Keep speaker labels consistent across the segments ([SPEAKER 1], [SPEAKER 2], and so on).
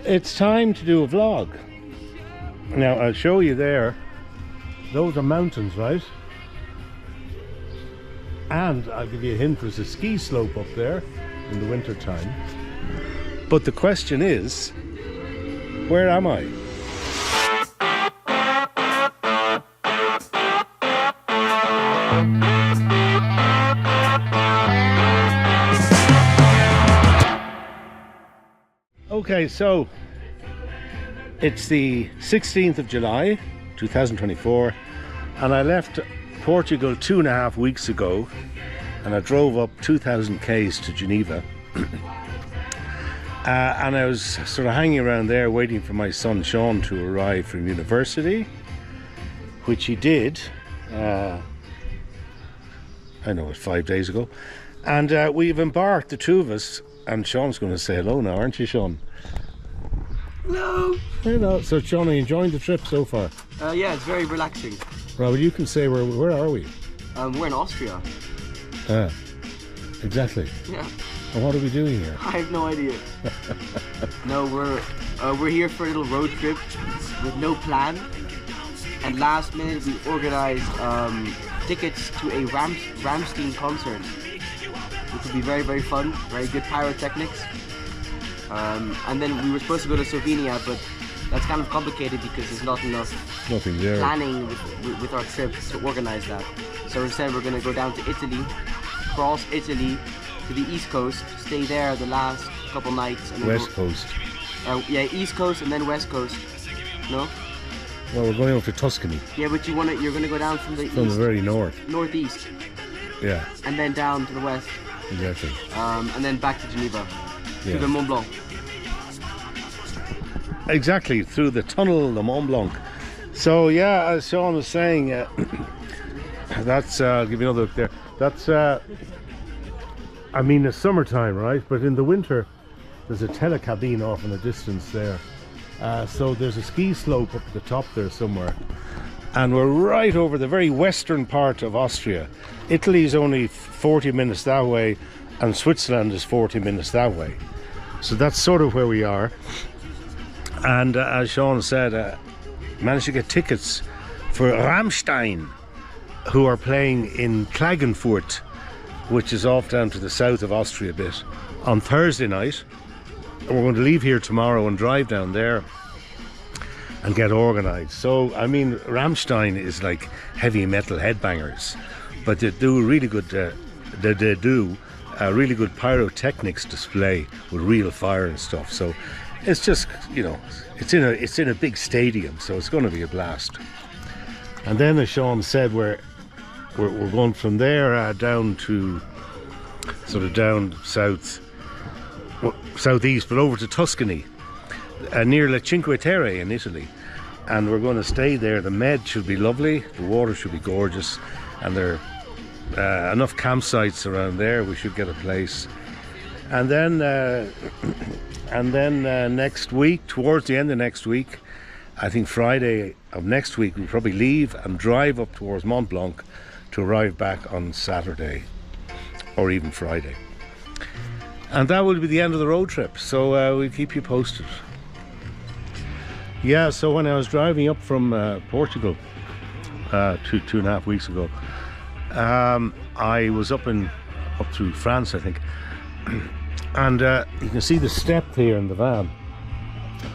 [SPEAKER 1] It's time to do a vlog. Now I'll show you there. Those are mountains, right? And I'll give you a hint, there's a ski slope up there in the winter time. But the question is, where am I? Okay, so it's the 16th of July 2024 and I left Portugal 2.5 weeks ago and I drove up 2,000 k's to Geneva. And I was sort of hanging around there waiting for my son Sean to arrive from university, which he did, I know it 5 days ago. And we've embarked, the two of us, and Sean's going to say hello now, aren't you, Sean?
[SPEAKER 2] Hello!
[SPEAKER 1] Hello. So Sean, are you enjoying the trip so far?
[SPEAKER 2] Yeah, it's very relaxing.
[SPEAKER 1] Right, well you can say where are we?
[SPEAKER 2] We're in Austria.
[SPEAKER 1] Exactly.
[SPEAKER 2] Yeah.
[SPEAKER 1] And what are we doing here?
[SPEAKER 2] I have no idea. No, we're here for a little road trip with no plan. And last minute we organized tickets to a Rammstein concert, which will be very, very fun. Very good pyrotechnics. And then we were supposed to go to Slovenia, but that's kind of complicated because there's not enough planning with our trip to organize that. So instead we're going to go down to Italy, cross Italy to the East Coast, stay there the last couple nights. And
[SPEAKER 1] West Coast.
[SPEAKER 2] Yeah, East Coast and then West Coast. No?
[SPEAKER 1] Well, we're going over to Tuscany.
[SPEAKER 2] Yeah, but you're going to go down from the
[SPEAKER 1] From the very north.
[SPEAKER 2] Northeast.
[SPEAKER 1] Yeah.
[SPEAKER 2] And then down to the west.
[SPEAKER 1] Exactly.
[SPEAKER 2] And then back to Geneva.
[SPEAKER 1] Yeah.
[SPEAKER 2] To the Mont Blanc.
[SPEAKER 1] Exactly, through the tunnel, the Mont Blanc. So yeah, as Sean was saying, that's, I'll give you another look there. That's, I mean, it's summertime, right? But in the winter, there's a telecabine off in the distance there. So there's a ski slope up at the top there somewhere. And we're right over the very western part of Austria. Italy is only 40 minutes that way, and Switzerland is 40 minutes that way. So that's sort of where we are. And as Sean said, managed to get tickets for Rammstein, who are playing in Klagenfurt, which is off down to the south of Austria a bit, on Thursday night. And we're going to leave here tomorrow and drive down there and get organised. So, I mean, Rammstein is like heavy metal headbangers, but they do really good, they do a really good pyrotechnics display with real fire and stuff. So it's just, you know, it's in a big stadium, so it's going to be a blast. And then, as Sean said, we're going from there down to sort of down southeast, but over to Tuscany, near Le Cinque Terre in Italy. And we're going to stay there. The Med should be lovely, the water should be gorgeous, and there are enough campsites around there. We should get a place. And then next week, towards the end of next week, I think Friday of next week, we'll probably leave and drive up towards Mont Blanc to arrive back on Saturday or even Friday. And that will be the end of the road trip, so we'll keep you posted. Yeah, so when I was driving up from Portugal 2.5 weeks ago, I was up through France, I think, and you can see the step here in the van.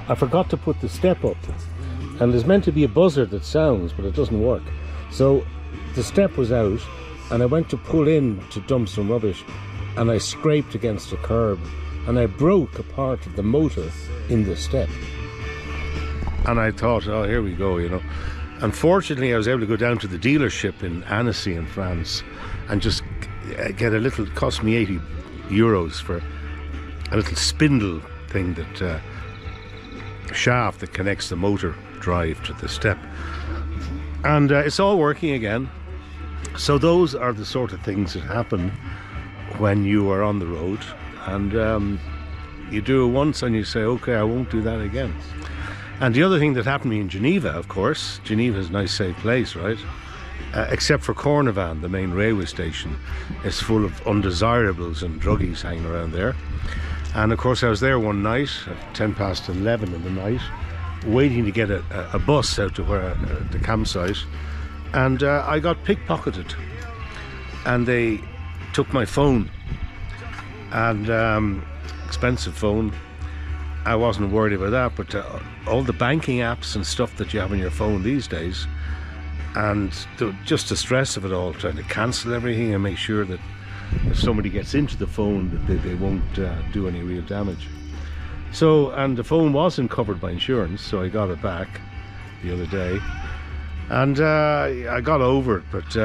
[SPEAKER 1] I forgot to put the step up, and there's meant to be a buzzer that sounds, but it doesn't work. So the step was out, and I went to pull in to dump some rubbish, and I scraped against a curb, and I broke a part of the motor in the step. And I thought, oh, here we go, you know. Unfortunately, I was able to go down to the dealership in Annecy in France and just get a little, it cost me 80 euros for a little spindle thing that shaft that connects the motor drive to the step, and it's all working again. So those are the sort of things that happen when you are on the road, and you do it once and you say, okay, I won't do that again. And the other thing that happened to me in Geneva, of course, Geneva is a nice safe place, right? Except for Cornavan, the main railway station, is full of undesirables and druggies hanging around there. And of course I was there one night at 11:10 in the night, waiting to get a bus out to where the campsite, and I got pickpocketed, and they took my phone, and expensive phone. I wasn't worried about that, but all the banking apps and stuff that you have on your phone these days, and just the stress of it all, trying to cancel everything and make sure that if somebody gets into the phone that they won't do any real damage. So, and the phone wasn't covered by insurance, so I got it back the other day, and I got over it. But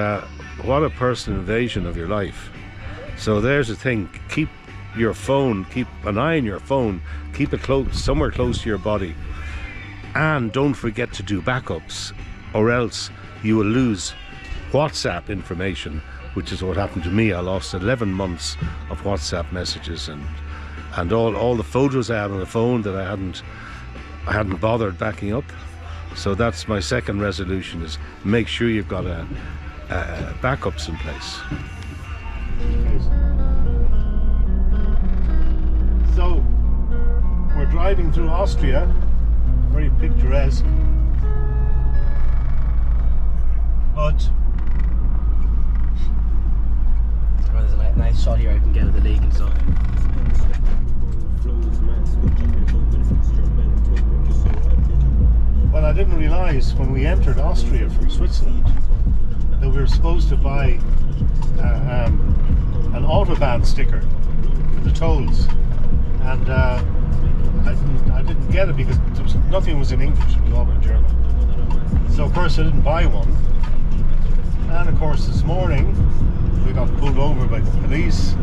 [SPEAKER 1] what a personal invasion of your life. So there's the thing: keep your phone, keep an eye on your phone, keep it close, somewhere close to your body, and don't forget to do backups, or else you will lose WhatsApp information, which is what happened to me. I lost 11 months of WhatsApp messages and all the photos I had on the phone that I hadn't bothered backing up. So that's my second resolution, is make sure you've got backups in place. So we're driving through Austria, very picturesque, but
[SPEAKER 2] there's a nice shot here I can get of the lake and stuff.
[SPEAKER 1] well, I didn't realise when we entered Austria from Switzerland that we were supposed to buy an Autobahn sticker for the tolls, and I didn't get it because nothing was in English, it was all in German. So of course I didn't buy one, and of course this morning we got pulled over by the police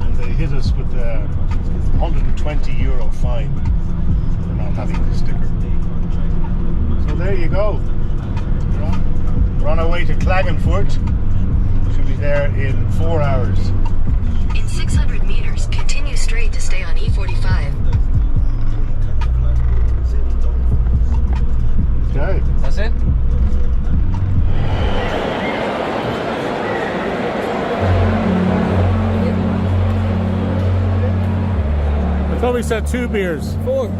[SPEAKER 1] and they hit us with a €120 fine for not having the sticker. So there you go. We're on our way to Klagenfurt. Should be there in 4 hours.
[SPEAKER 3] In 600 meters, continue straight to stay on E45.
[SPEAKER 1] Okay.
[SPEAKER 2] That's it?
[SPEAKER 1] I thought we said 2 beers.
[SPEAKER 2] 4.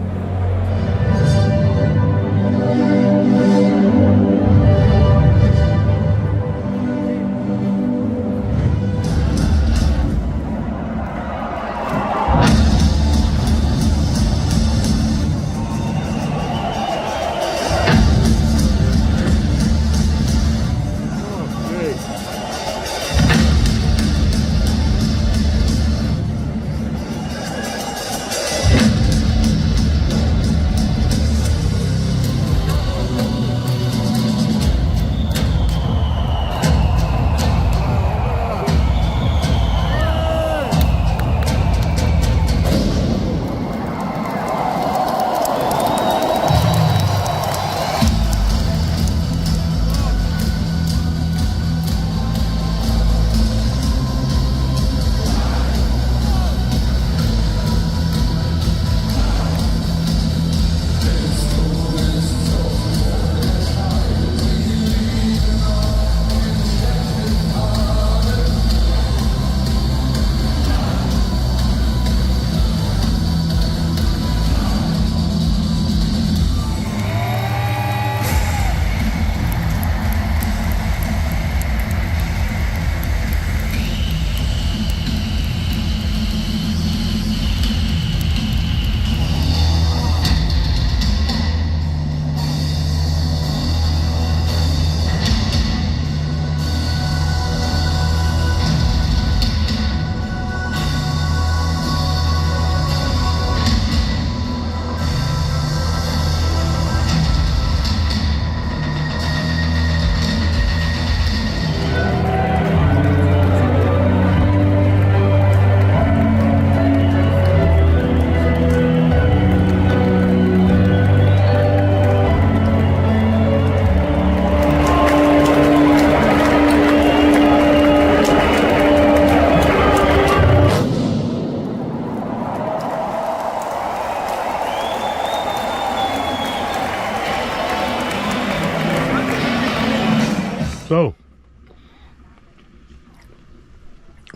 [SPEAKER 1] So,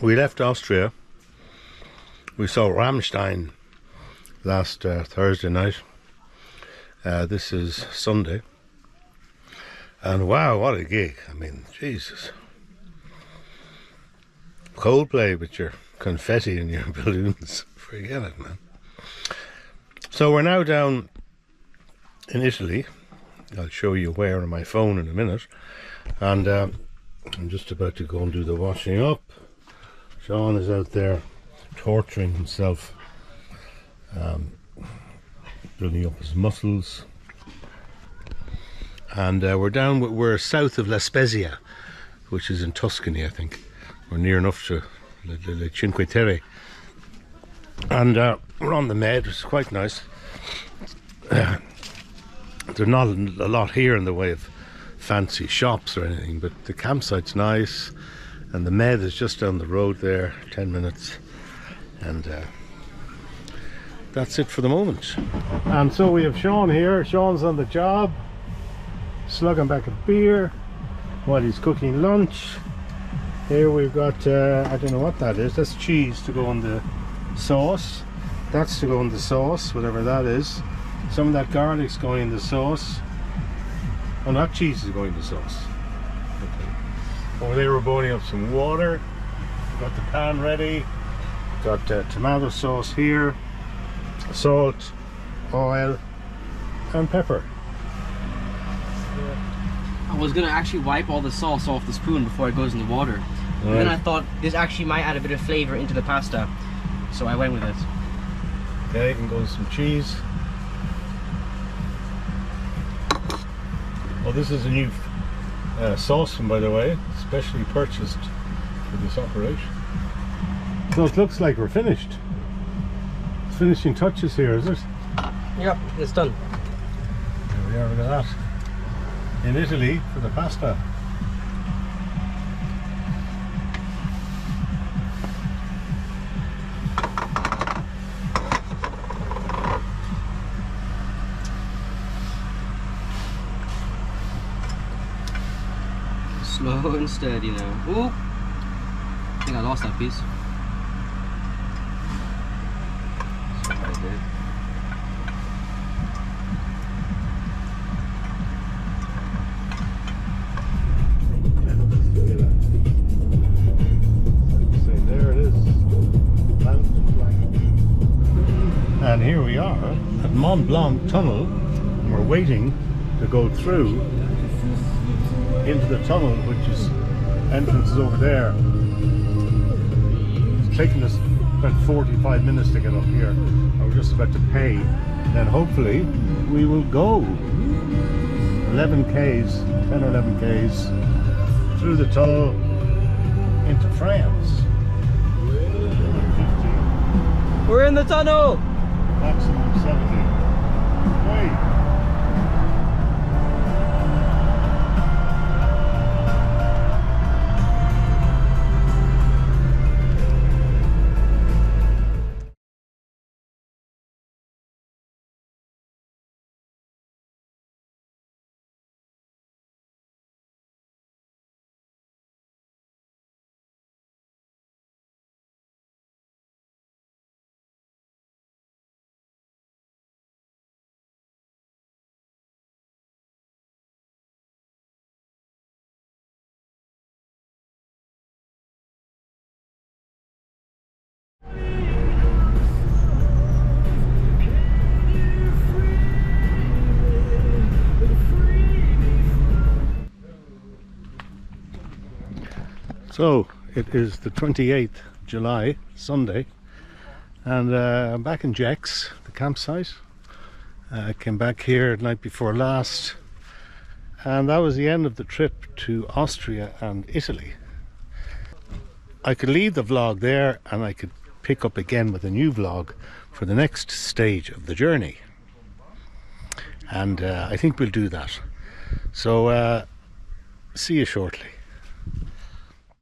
[SPEAKER 1] we left Austria, we saw Rammstein last Thursday night. This is Sunday. And wow, what a gig. I mean, Jesus. Coldplay with your confetti and your balloons. Forget it, man. So we're now down in Italy. I'll show you where on my phone in a minute. And I'm just about to go and do the washing up. Sean is out there torturing himself, building up his muscles. And we're south of La Spezia, which is in Tuscany, I think. We're near enough to Le Cinque Terre. And we're on the Med, which is quite nice. There's not a lot here in the way of fancy shops or anything, but the campsite's nice, and the Med is just down the road there, 10 minutes. And that's it for the moment. And so we have Sean here. Sean's on the job, slugging back a beer while he's cooking lunch. Here we've got, I don't know what that is. That's cheese to go in the sauce. That's to go in the sauce, whatever that is. Some of that garlic's going in the sauce. Oh, not cheese is going in the sauce. Okay. Over there we're boiling up some water. Got the pan ready. Got tomato sauce here. Salt, oil, and pepper.
[SPEAKER 2] I was gonna actually wipe all the sauce off the spoon before it goes in the water. Right. And then I thought this actually might add a bit of flavour into the pasta. So I went with it.
[SPEAKER 1] Okay, and goes some cheese. Well, this is a new saucepan, by the way, specially purchased for this operation. So it looks like we're finished. It's finishing touches here, is it?
[SPEAKER 2] Yep, it's done.
[SPEAKER 1] There we are, look at that. In Italy for the pasta.
[SPEAKER 2] Slow and steady now. Ooh! I think I lost that piece. Sorry, I did.
[SPEAKER 1] There it is. And here we are at Mont Blanc Tunnel. We're waiting to go through into the tunnel, which is entrance is over there. It's taken us about 45 minutes to get up here. We're just about to pay, and then hopefully we will go 11 k's, 10 or 11 k's through the tunnel into France.
[SPEAKER 2] We're in the tunnel!
[SPEAKER 1] Maximum 70. Wait. So it is the 28th July, Sunday, and I'm back in Jex, the campsite. I came back here the night before last, and that was the end of the trip to Austria and Italy. I could leave the vlog there and I could pick up again with a new vlog for the next stage of the journey, and I think we'll do that. So see you shortly.